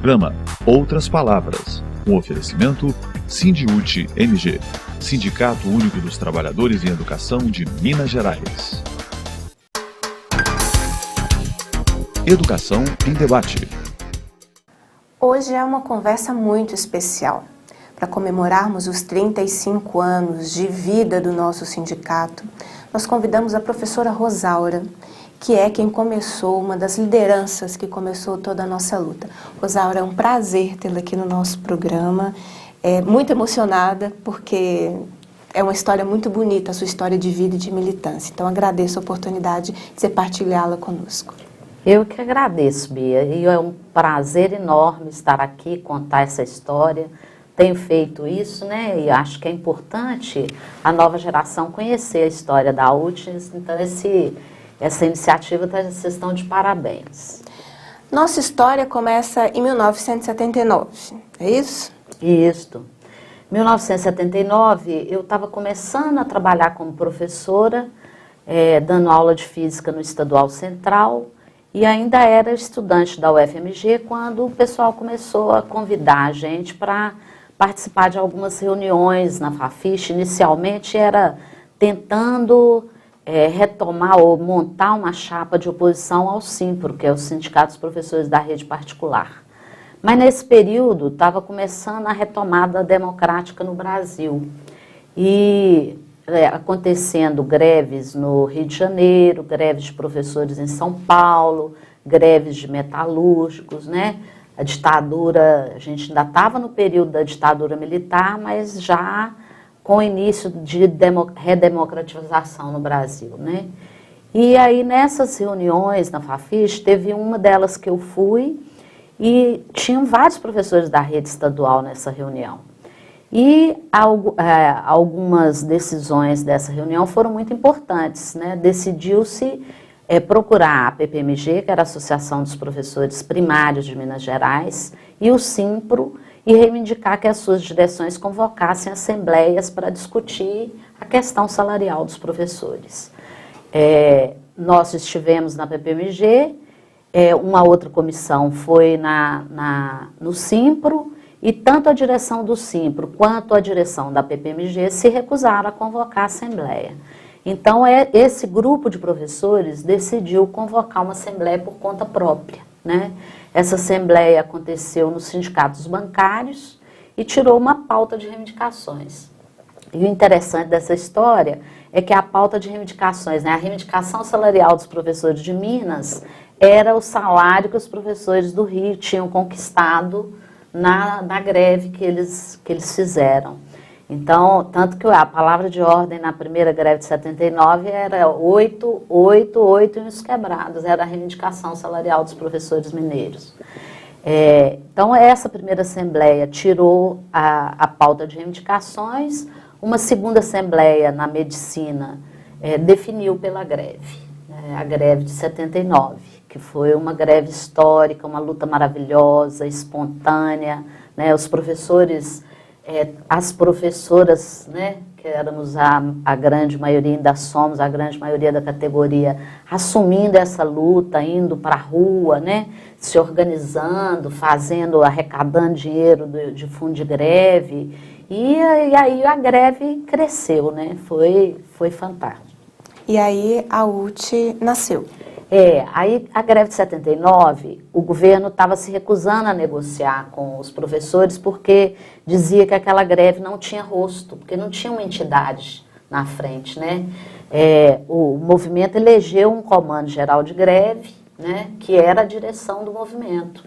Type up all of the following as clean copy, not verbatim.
Programa Outras Palavras, um oferecimento Sindiúte MG, Sindicato Único dos Trabalhadores em Educação de Minas Gerais. Educação em Debate. Hoje é uma conversa muito especial. Para comemorarmos os 35 anos de vida do nosso sindicato, nós convidamos a professora Rosaura, que é quem começou, uma das lideranças que começou toda a nossa luta. Rosaura, é um prazer tê-la aqui no nosso programa. Muito emocionada, porque é uma história muito bonita, a sua história de vida e de militância. Então, agradeço a oportunidade de você partilhá-la conosco. Eu que agradeço, Bia, e é um prazer enorme estar aqui, contar essa história. Tenho feito isso, né, e acho que é importante a nova geração conhecer a história da UTES, então essa iniciativa, vocês estão de parabéns. Nossa história começa em 1979, é isso? Isso. Em 1979, eu estava começando a trabalhar como professora, dando aula de física no Estadual Central, e ainda era estudante da UFMG quando o pessoal começou a convidar a gente para participar de algumas reuniões na Fafiche. Inicialmente era tentando retomar ou montar uma chapa de oposição ao Simpro, que é o Sindicato dos Professores da Rede Particular. Mas nesse período estava começando a retomada democrática no Brasil e acontecendo greves no Rio de Janeiro, greves de professores em São Paulo, greves de metalúrgicos, né? A ditadura, a gente ainda estava no período da ditadura militar, mas já com o início de redemocratização no Brasil, né? E aí nessas reuniões na Fafiche, teve uma delas que eu fui e tinham vários professores da rede estadual nessa reunião. E algumas decisões dessa reunião foram muito importantes, né? Decidiu-se procurar a PPMG, que era a Associação dos Professores Primários de Minas Gerais, e o Simpro, e reivindicar que as suas direções convocassem assembleias para discutir a questão salarial dos professores. Nós estivemos na PPMG, uma outra comissão foi no Simpro, e tanto a direção do Simpro quanto a direção da PPMG se recusaram a convocar a assembleia. Então, esse grupo de professores decidiu convocar uma assembleia por conta própria, né? Essa assembleia aconteceu nos sindicatos bancários e tirou uma pauta de reivindicações. E o interessante dessa história é que a pauta de reivindicações, né, a reivindicação salarial dos professores de Minas era o salário que os professores do Rio tinham conquistado na greve que eles fizeram. Então, tanto que a palavra de ordem na primeira greve de 79 era 888 e os quebrados, era a reivindicação salarial dos professores mineiros. Então, essa primeira assembleia tirou a pauta de reivindicações, uma segunda assembleia na medicina definiu pela greve, a greve de 79, que foi uma greve histórica, uma luta maravilhosa, espontânea, né, os professores... as professoras, né, que éramos a grande maioria, ainda somos a grande maioria da categoria, assumindo essa luta, indo para a rua, né, se organizando, arrecadando dinheiro de fundo de greve, e aí a greve cresceu, né, foi fantástico. E aí a UTE nasceu. Aí a greve de 79, o governo estava se recusando a negociar com os professores porque dizia que aquela greve não tinha rosto, porque não tinha uma entidade na frente, né? O movimento elegeu um comando geral de greve, né, que era a direção do movimento,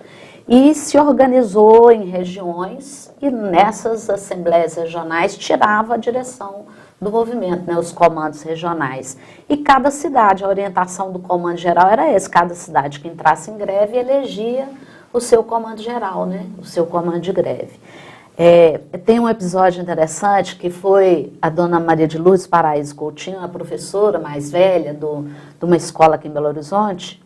e se organizou em regiões e nessas assembleias regionais tirava a direção do movimento, né, os comandos regionais. E cada cidade, a orientação do comando geral era essa, cada cidade que entrasse em greve elegia o seu comando geral, né, o seu comando de greve. Tem um episódio interessante que foi a dona Maria de Lourdes Paraíso Coutinho, a professora mais velha de uma escola aqui em Belo Horizonte,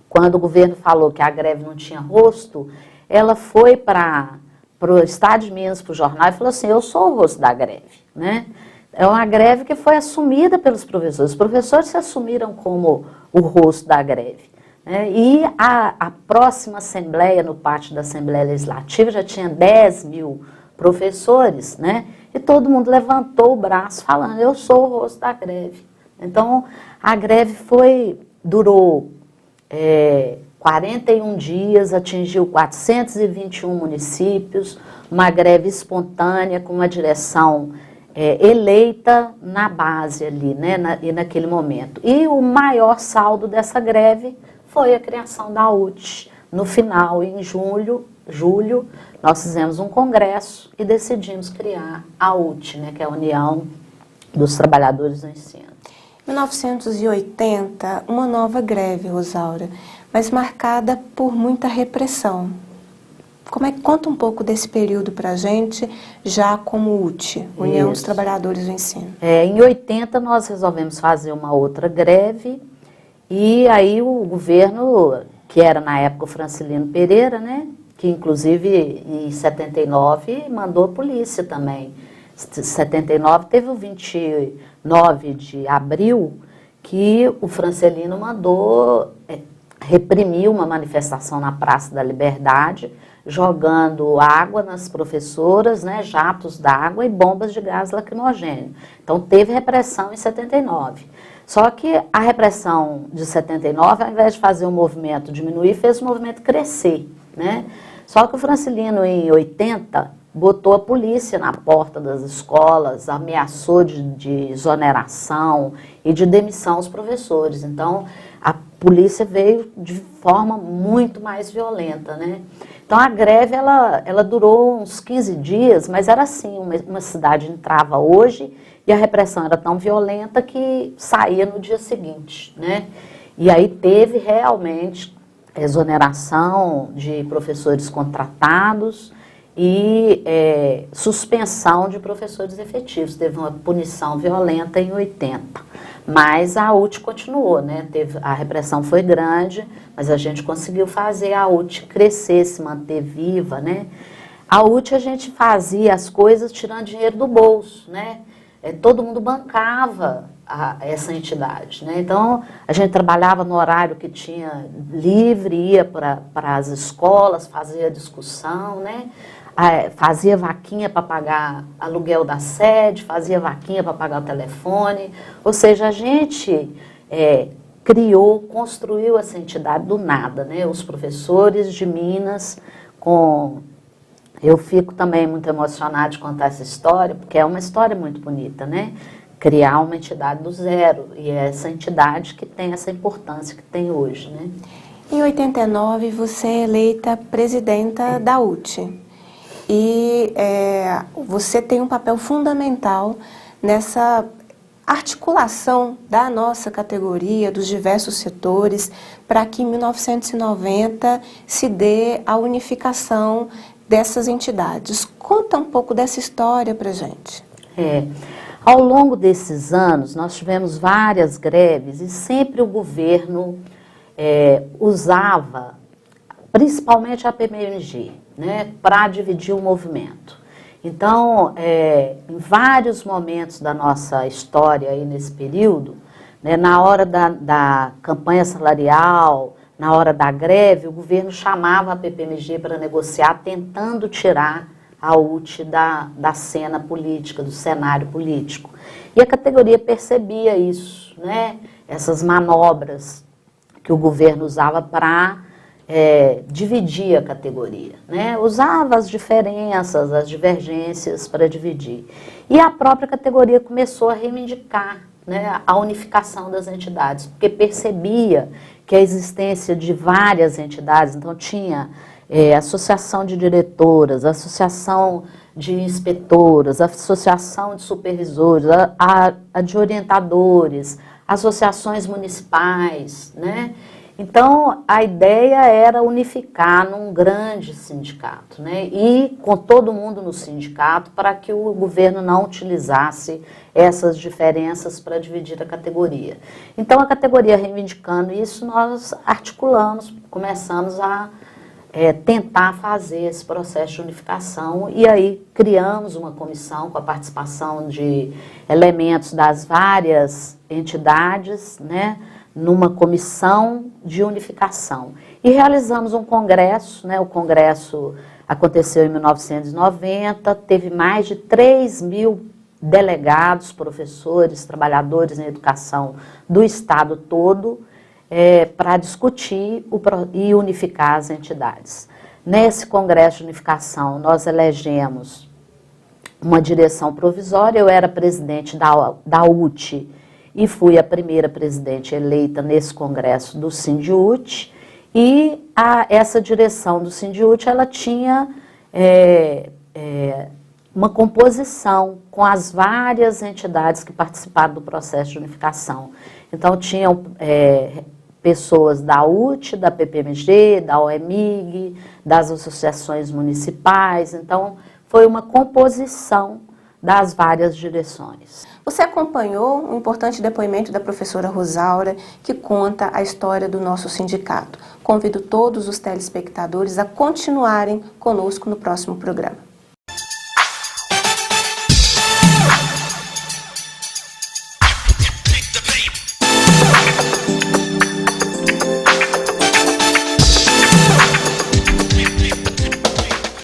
quando o governo falou que a greve não tinha rosto, ela foi para o Estado de Minas, para o jornal, e falou assim, eu sou o rosto da greve, né? É uma greve que foi assumida pelos professores. Os professores se assumiram como o rosto da greve. né? E a próxima assembleia, no pátio da Assembleia Legislativa, já tinha 10 mil professores, né? E todo mundo levantou o braço falando, eu sou o rosto da greve. Então, a greve durou 41 dias, atingiu 421 municípios, uma greve espontânea com uma direção eleita na base ali, né, e naquele momento. E o maior saldo dessa greve foi a criação da UTE. No final, em julho, nós fizemos um congresso e decidimos criar a UTE, né, que é a União dos Trabalhadores do Ensino. Em 1980, uma nova greve, Rosaura, mas marcada por muita repressão. Conta um pouco desse período para a gente, já como UTE, União dos Trabalhadores do Ensino. Em 80 nós resolvemos fazer uma outra greve e aí o governo, que era na época o Francelino Pereira, né, que inclusive em 79 mandou a polícia também. 79 teve o 29 de abril que o Francelino mandou reprimir uma manifestação na Praça da Liberdade, jogando água nas professoras, né, jatos d'água e bombas de gás lacrimogêneo. Então teve repressão em 79. Só que a repressão de 79, ao invés de fazer o movimento diminuir, fez o movimento crescer, né? Só que o Francelino, em 80, botou a polícia na porta das escolas, ameaçou de exoneração e de demissão aos professores. Então, a polícia veio de forma muito mais violenta, né? Então, a greve, ela durou uns 15 dias, mas era assim, uma cidade entrava hoje e a repressão era tão violenta que saía no dia seguinte, né? E aí teve realmente exoneração de professores contratados e suspensão de professores efetivos. Teve uma punição violenta em 80. Mas a UTE continuou, né? A repressão foi grande, mas a gente conseguiu fazer a UTE crescer, se manter viva, né? A UTE a gente fazia as coisas tirando dinheiro do bolso, né? Todo mundo bancava essa entidade, né? Então, a gente trabalhava no horário que tinha livre, ia para as escolas, fazia discussão, né? Fazia vaquinha para pagar aluguel da sede, fazia vaquinha para pagar o telefone. Ou seja, a gente construiu essa entidade do nada, né? Os professores de Minas, eu fico também muito emocionada de contar essa história, porque é uma história muito bonita, né? Criar uma entidade do zero, e é essa entidade que tem essa importância que tem hoje, né? Em 89, você é eleita presidenta da UTE. E você tem um papel fundamental nessa articulação da nossa categoria, dos diversos setores, para que em 1990 se dê a unificação dessas entidades. Conta um pouco dessa história para a gente. Ao longo desses anos, nós tivemos várias greves e sempre o governo usava, principalmente a PMG, né, para dividir o movimento. Então, em vários momentos da nossa história aí nesse período, né, na hora da campanha salarial, na hora da greve, o governo chamava a PPMG para negociar, tentando tirar a UTE da cena política, do cenário político. E a categoria percebia isso, né, essas manobras que o governo usava para dividir a categoria, né? Usava as diferenças, as divergências para dividir. E a própria categoria começou a reivindicar, né, a unificação das entidades, porque percebia que a existência de várias entidades, então tinha associação de diretoras, associação de inspetoras, associação de supervisores, a de orientadores, associações municipais, né? Então, a ideia era unificar num grande sindicato, né? E com todo mundo no sindicato para que o governo não utilizasse essas diferenças para dividir a categoria. Então, a categoria reivindicando isso, nós articulamos, começamos a tentar fazer esse processo de unificação, e aí criamos uma comissão com a participação de elementos das várias entidades, né, numa comissão de unificação. E realizamos um congresso, né, o congresso aconteceu em 1990, teve mais de 3.000 delegados, professores, trabalhadores em educação do estado todo, para discutir e unificar as entidades. Nesse congresso de unificação, nós elegemos uma direção provisória, eu era presidente da UTE e fui a primeira presidente eleita nesse congresso do Sindiúte, e essa direção do Sindiúte, ela tinha uma composição com as várias entidades que participaram do processo de unificação. Então, tinham pessoas da UTE, da PPMG, da OEMIG, das associações municipais. Então, foi uma composição das várias direções. Você acompanhou um importante depoimento da professora Rosaura, que conta a história do nosso sindicato. Convido todos os telespectadores a continuarem conosco no próximo programa.